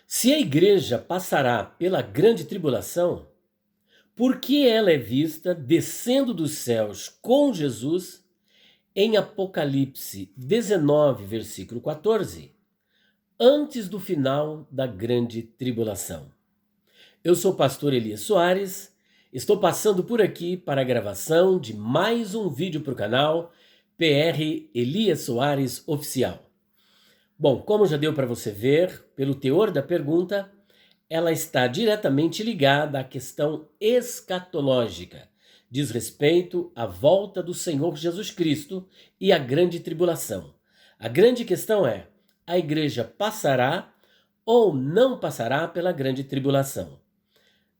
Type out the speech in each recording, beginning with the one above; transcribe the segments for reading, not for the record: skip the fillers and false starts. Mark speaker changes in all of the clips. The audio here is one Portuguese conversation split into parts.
Speaker 1: Se a igreja passará pela grande tribulação, por que ela é vista descendo dos céus com Jesus em Apocalipse 19, versículo 14, antes do final da grande tribulação? Eu sou o pastor Elias Soares, estou passando por aqui para a gravação de mais um vídeo para o canal PR Elias Soares Oficial. Bom, como já deu para você ver pelo teor da pergunta, ela está diretamente ligada à questão escatológica, diz respeito à volta do Senhor Jesus Cristo e à grande tribulação. A grande questão é: a igreja passará ou não passará pela grande tribulação?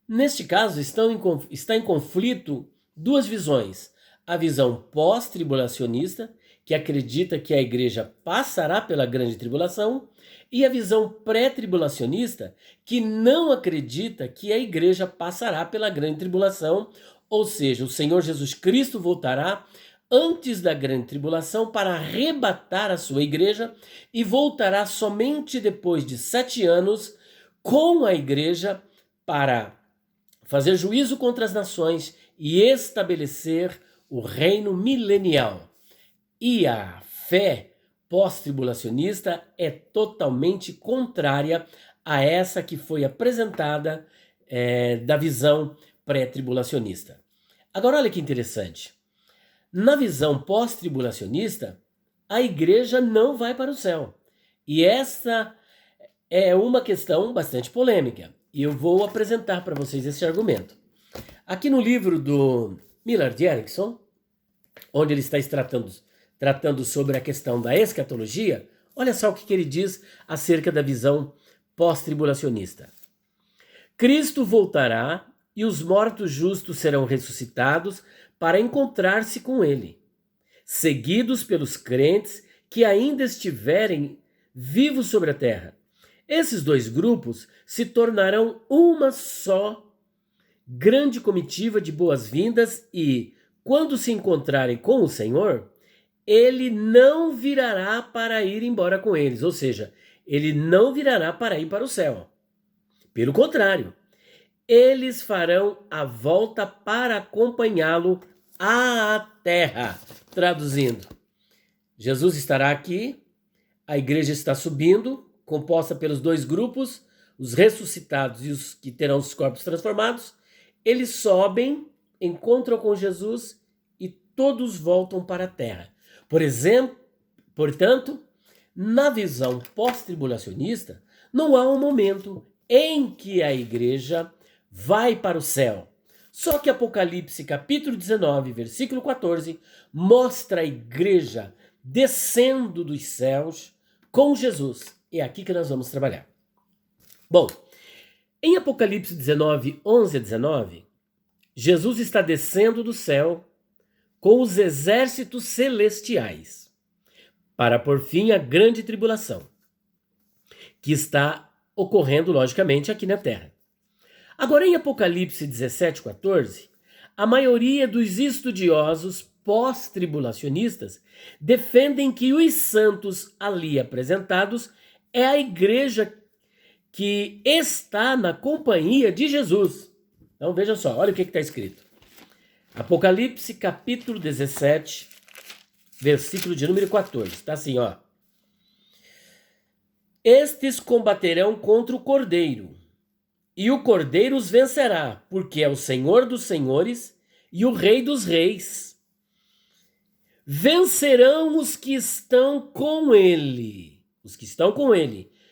Speaker 1: Neste caso, está em conflito duas visões: a visão pós-tribulacionista, que acredita que a igreja passará pela grande tribulação, e a visão pré-tribulacionista, que não acredita que a igreja passará pela grande tribulação, ou seja, o Senhor Jesus Cristo voltará antes da grande tribulação para arrebatar a sua igreja e voltará somente depois de 7 anos com a igreja para fazer juízo contra as nações e estabelecer o reino milenial. E a fé pós-tribulacionista é totalmente contrária a essa que foi apresentada da visão pré-tribulacionista. Agora olha que interessante. Na visão pós-tribulacionista, a igreja não vai para o céu. E essa é uma questão bastante polêmica. E eu vou apresentar para vocês esse argumento. Aqui no livro do Millard Erickson, onde ele está tratando sobre a questão da escatologia, olha só o que ele diz acerca da visão pós-tribulacionista. Cristo voltará e os mortos justos serão ressuscitados para encontrar-se com ele, seguidos pelos crentes que ainda estiverem vivos sobre a terra. Esses dois grupos se tornarão uma só grande comitiva de boas-vindas e, quando se encontrarem com o Senhor, ele não virará para ir embora com eles, ou seja, ele não virará para ir para o céu. Pelo contrário, eles farão a volta para acompanhá-lo à terra. Traduzindo, Jesus estará aqui, a igreja está subindo, composta pelos dois grupos, os ressuscitados e os que terão os corpos transformados. Eles sobem, encontram com Jesus e todos voltam para a terra. Portanto, na visão pós-tribulacionista, não há um momento em que a igreja vai para o céu. Só que Apocalipse capítulo 19, versículo 14, mostra a igreja descendo dos céus com Jesus. É aqui que nós vamos trabalhar. Bom, em Apocalipse 19, 11 a 19, Jesus está descendo do céu com os exércitos celestiais para pôr fim à grande tribulação, que está ocorrendo, logicamente, aqui na terra. Agora, em Apocalipse 17, 14, a maioria dos estudiosos pós-tribulacionistas defendem que os santos ali apresentados é a igreja que está na companhia de Jesus. Então vejam só, olha o que está escrito. Apocalipse capítulo 17, versículo de número 14. Está assim, ó. Estes combaterão contra o Cordeiro, e o Cordeiro os vencerá, porque é o Senhor dos senhores e o Rei dos reis. Vencerão os que estão com ele,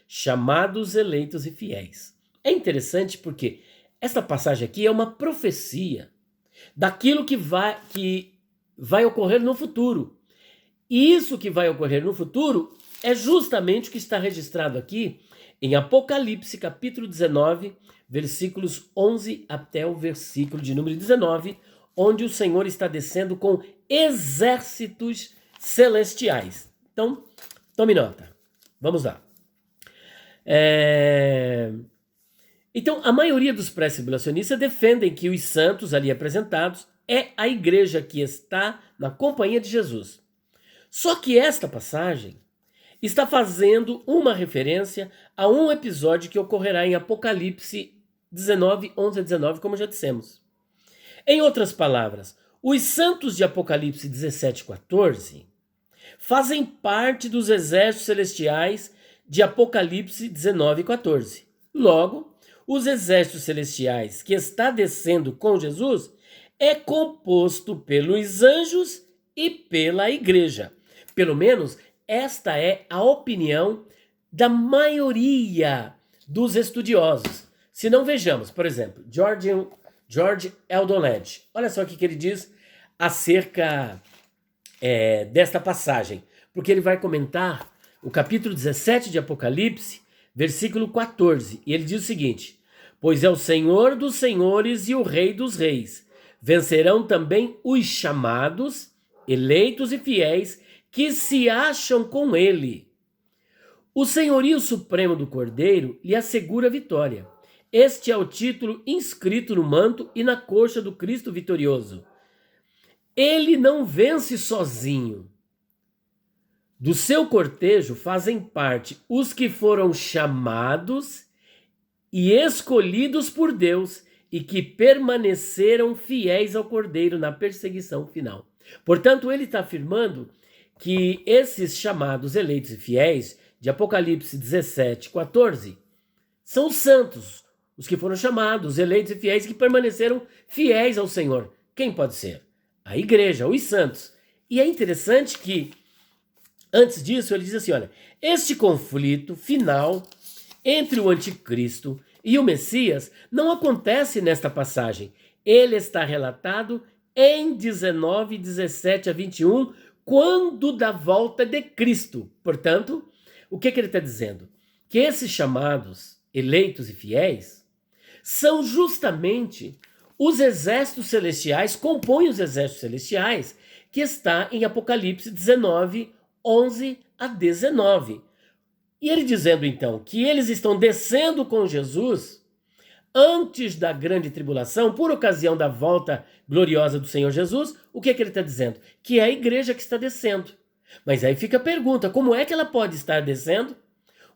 Speaker 1: chamados, eleitos e fiéis. É interessante porque esta passagem aqui é uma profecia daquilo que vai ocorrer no futuro. E isso que vai ocorrer no futuro é justamente o que está registrado aqui em Apocalipse capítulo 19, versículos 11 até o versículo de número 19, onde o Senhor está descendo com exércitos celestiais. Então, tome nota. Vamos lá. Então, a maioria dos pré-tribulacionistas defendem que os santos ali apresentados é a igreja que está na companhia de Jesus. Só que esta passagem está fazendo uma referência a um episódio que ocorrerá em Apocalipse 19, 11 a 19, como já dissemos. Em outras palavras, os santos de Apocalipse 17, 14 fazem parte dos exércitos celestiais de Apocalipse 19, 14. Logo, os exércitos celestiais que está descendo com Jesus é composto pelos anjos e pela igreja. Pelo menos esta é a opinião da maioria dos estudiosos. Se não, vejamos, por exemplo, George Eldon Ledge. Olha só o que ele diz acerca desta passagem, porque ele vai comentar o capítulo 17 de Apocalipse, versículo 14, e ele diz o seguinte: pois é o Senhor dos senhores e o Rei dos reis. Vencerão também os chamados, eleitos e fiéis que se acham com ele. O senhorio supremo do Cordeiro lhe assegura a vitória. Este é o título inscrito no manto e na coxa do Cristo vitorioso. Ele não vence sozinho. Do seu cortejo fazem parte os que foram chamados e escolhidos por Deus e que permaneceram fiéis ao Cordeiro na perseguição final. Portanto, ele está afirmando que esses chamados, eleitos e fiéis, de Apocalipse 17, 14, são os santos, os que foram chamados, eleitos e fiéis, que permaneceram fiéis ao Senhor. Quem pode ser? A igreja, os santos. E é interessante que, antes disso, ele diz assim, olha, este conflito final entre o anticristo e o Messias não acontece nesta passagem. Ele está relatado em 19, 17 a 21, quando da volta de Cristo. Portanto, o que ele está dizendo? Que esses chamados, eleitos e fiéis, são justamente os exércitos celestiais, compõem os exércitos celestiais, que está em Apocalipse 19, 11 a 19. E ele dizendo então que eles estão descendo com Jesus antes da grande tribulação, por ocasião da volta gloriosa do Senhor Jesus. O que ele está dizendo? Que é a igreja que está descendo. Mas aí fica a pergunta, como é que ela pode estar descendo?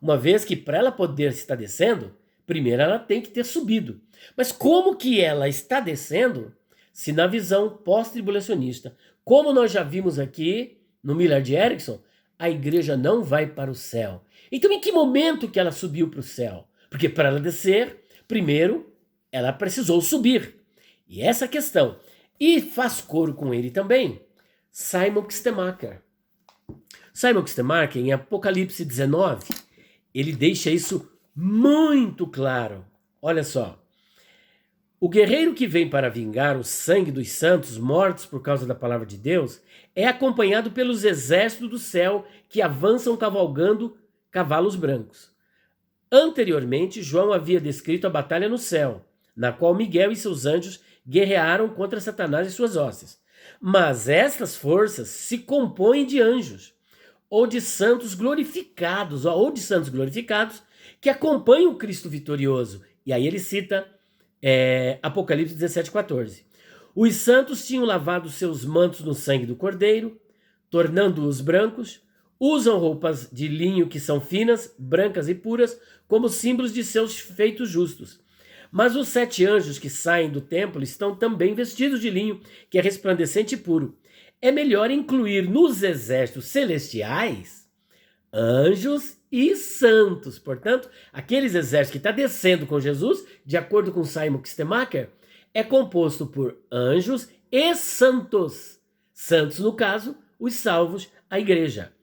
Speaker 1: Uma vez que para ela poder estar descendo, primeiro ela tem que ter subido. Mas como que ela está descendo se na visão pós-tribulacionista, como nós já vimos aqui no Millard Erickson, a igreja não vai para o céu. Então em que momento que ela subiu para o céu? Porque para ela descer, primeiro ela precisou subir. E essa questão. E faz coro com ele também Simon Kistemaker. Simon Kistemaker, em Apocalipse 19, ele deixa isso muito claro. Olha só. O guerreiro que vem para vingar o sangue dos santos mortos por causa da palavra de Deus é acompanhado pelos exércitos do céu que avançam cavalgando cavalos brancos. Anteriormente, João havia descrito a batalha no céu, na qual Miguel e seus anjos guerrearam contra Satanás e suas hostes. Mas estas forças se compõem de anjos, ou de santos glorificados, que acompanham o Cristo vitorioso. E aí ele cita Apocalipse 17, 14. Os santos tinham lavado seus mantos no sangue do Cordeiro, tornando-os brancos, usam roupas de linho que são finas, brancas e puras, como símbolos de seus feitos justos. Mas os 7 anjos que saem do templo estão também vestidos de linho, que é resplandecente e puro. É melhor incluir nos exércitos celestiais anjos e santos. Portanto, aqueles exércitos que estão descendo com Jesus, de acordo com Simon Kistemaker, é composto por anjos e santos. Santos, no caso, os salvos, a igreja,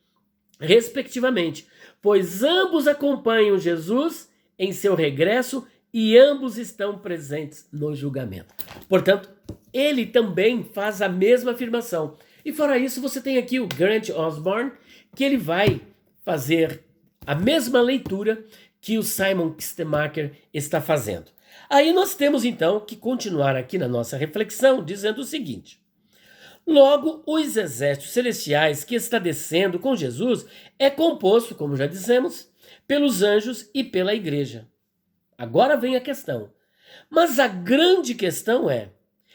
Speaker 1: respectivamente, pois ambos acompanham Jesus em seu regresso e ambos estão presentes no julgamento. Portanto, ele também faz a mesma afirmação. E fora isso, você tem aqui o Grant Osborne, que ele vai fazer a mesma leitura que o Simon Kistemaker está fazendo. Aí nós temos então que continuar aqui na nossa reflexão dizendo o seguinte: logo, os exércitos celestiais que está descendo com Jesus é composto, como já dissemos, pelos anjos e pela igreja. Agora vem a questão. Mas a grande questão é,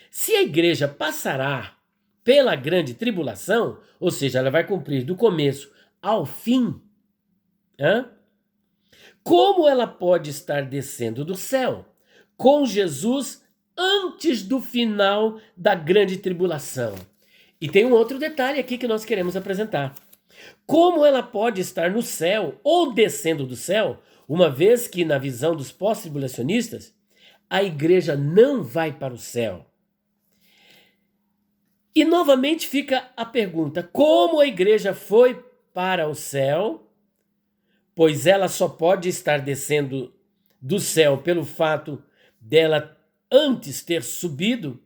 Speaker 1: se a igreja passará pela grande tribulação, ou seja, ela vai cumprir do começo ao fim, Hã? Como ela pode estar descendo do céu com Jesus antes do final da grande tribulação? E tem um outro detalhe aqui que nós queremos apresentar. Como ela pode estar no céu ou descendo do céu, uma vez que, na visão dos pós-tribulacionistas, a igreja não vai para o céu? E novamente fica a pergunta: como a igreja foi para o céu? Pois ela só pode estar descendo do céu pelo fato dela antes ter subido,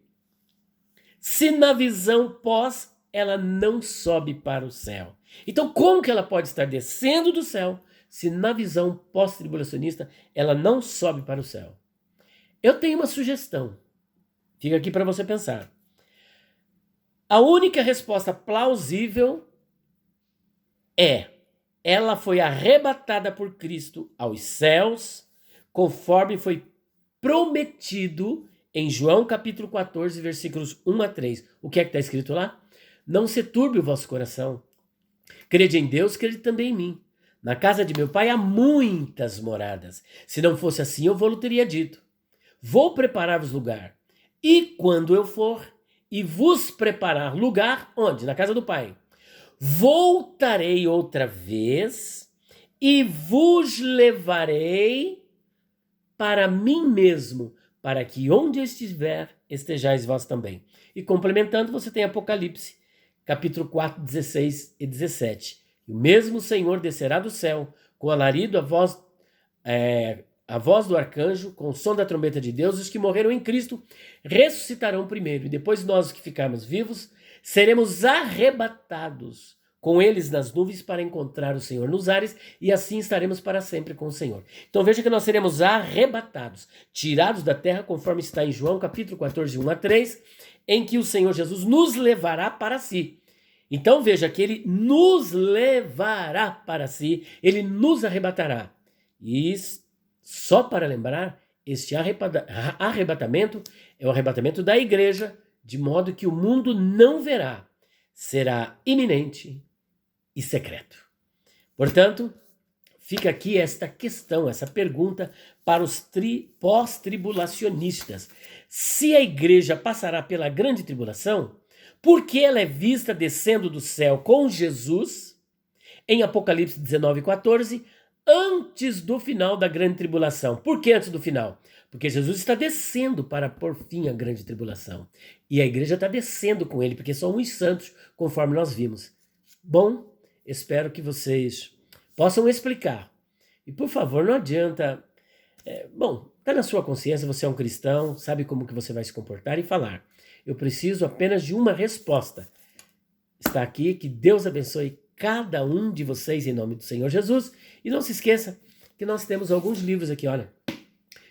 Speaker 1: se na visão pós ela não sobe para o céu. Então, como que ela pode estar descendo do céu se na visão pós-tribulacionista ela não sobe para o céu? Eu tenho uma sugestão. Fica aqui para você pensar. A única resposta plausível é: ela foi arrebatada por Cristo aos céus, conforme foi prometido em João capítulo 14, versículos 1 a 3. O que é que está escrito lá? Não se turbe o vosso coração. Crede em Deus, crede também em mim. Na casa de meu pai há muitas moradas. Se não fosse assim, eu vou-lhe teria dito. Vou preparar-vos lugar. E quando eu for e vos preparar lugar, onde? Na casa do pai. Voltarei outra vez e vos levarei para mim mesmo, para que onde eu estiver, estejais vós também. E complementando, você tem Apocalipse, capítulo 4, 16 e 17. E o mesmo Senhor descerá do céu, com alarido, a voz do arcanjo, com o som da trombeta de Deus, os que morreram em Cristo ressuscitarão primeiro, e depois nós, os que ficarmos vivos, seremos arrebatados com eles nas nuvens para encontrar o Senhor nos ares, e assim estaremos para sempre com o Senhor. Então veja que nós seremos arrebatados, tirados da terra, conforme está em João capítulo 14, 1 a 3, em que o Senhor Jesus nos levará para si. Então veja que ele nos levará para si, ele nos arrebatará. E só para lembrar, este arrebatamento é o arrebatamento da igreja, de modo que o mundo não verá, será iminente e secreto. Portanto, fica aqui esta questão, essa pergunta para os pós-tribulacionistas. Se a igreja passará pela grande tribulação, por que ela é vista descendo do céu com Jesus, em Apocalipse 19, 14, antes do final da grande tribulação? Por que antes do final? Porque Jesus está descendo para pôr fim à grande tribulação. E a igreja está descendo com ele, porque são os santos, conforme nós vimos. Bom, espero que vocês possam explicar. E por favor, não adianta... está na sua consciência, você é um cristão, sabe como que você vai se comportar e falar. Eu preciso apenas de uma resposta. Está aqui, que Deus abençoe cada um de vocês em nome do Senhor Jesus. E não se esqueça que nós temos alguns livros aqui, olha.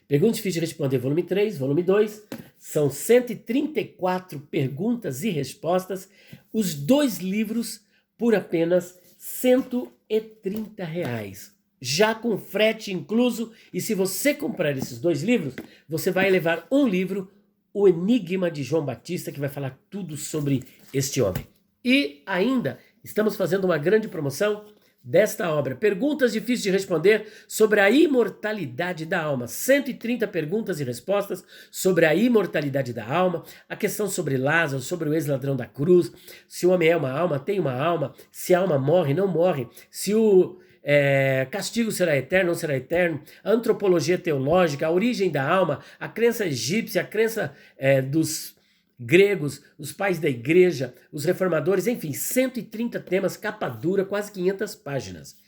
Speaker 1: Perguntas Difíceis de Responder, volume 3, volume 2. São 134 perguntas e respostas. Os 2 livros por apenas R$130. Já com frete incluso. E se você comprar esses 2 livros, você vai levar um livro, O Enigma de João Batista, que vai falar tudo sobre este homem. E ainda estamos fazendo uma grande promoção desta obra. Perguntas Difíceis de Responder sobre a imortalidade da alma. 130 perguntas e respostas sobre a imortalidade da alma. A questão sobre Lázaro, sobre o ex-ladrão da cruz. Se o homem é uma alma, tem uma alma. Se a alma morre, não morre. Se o castigo será eterno, não será eterno, a antropologia teológica, a origem da alma, a crença egípcia, a crença dos gregos, os pais da igreja, os reformadores, enfim, 130 temas, capa dura, quase 500 páginas.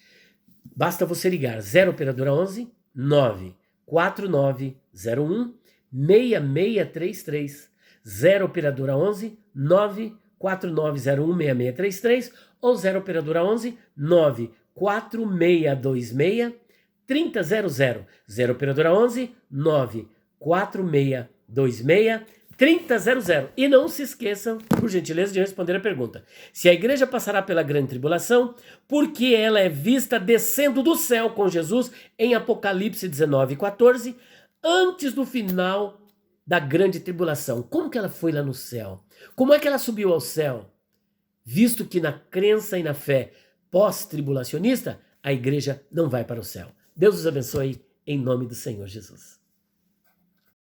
Speaker 1: Basta você ligar 0 operadora 11 94901 6633, 0 operadora 11 94901 6633 ou 0 operadora 11 94626 3000, 0 operadora 11 94626 3000. E não se esqueçam, por gentileza, de responder a pergunta: se a igreja passará pela grande tribulação, por que ela é vista descendo do céu com Jesus em Apocalipse 19, 14, antes do final da grande tribulação? Como que ela foi lá no céu? Como é que ela subiu ao céu? Visto que na crença e na fé pós-tribulacionista, a igreja não vai para o céu. Deus os abençoe em nome do Senhor Jesus.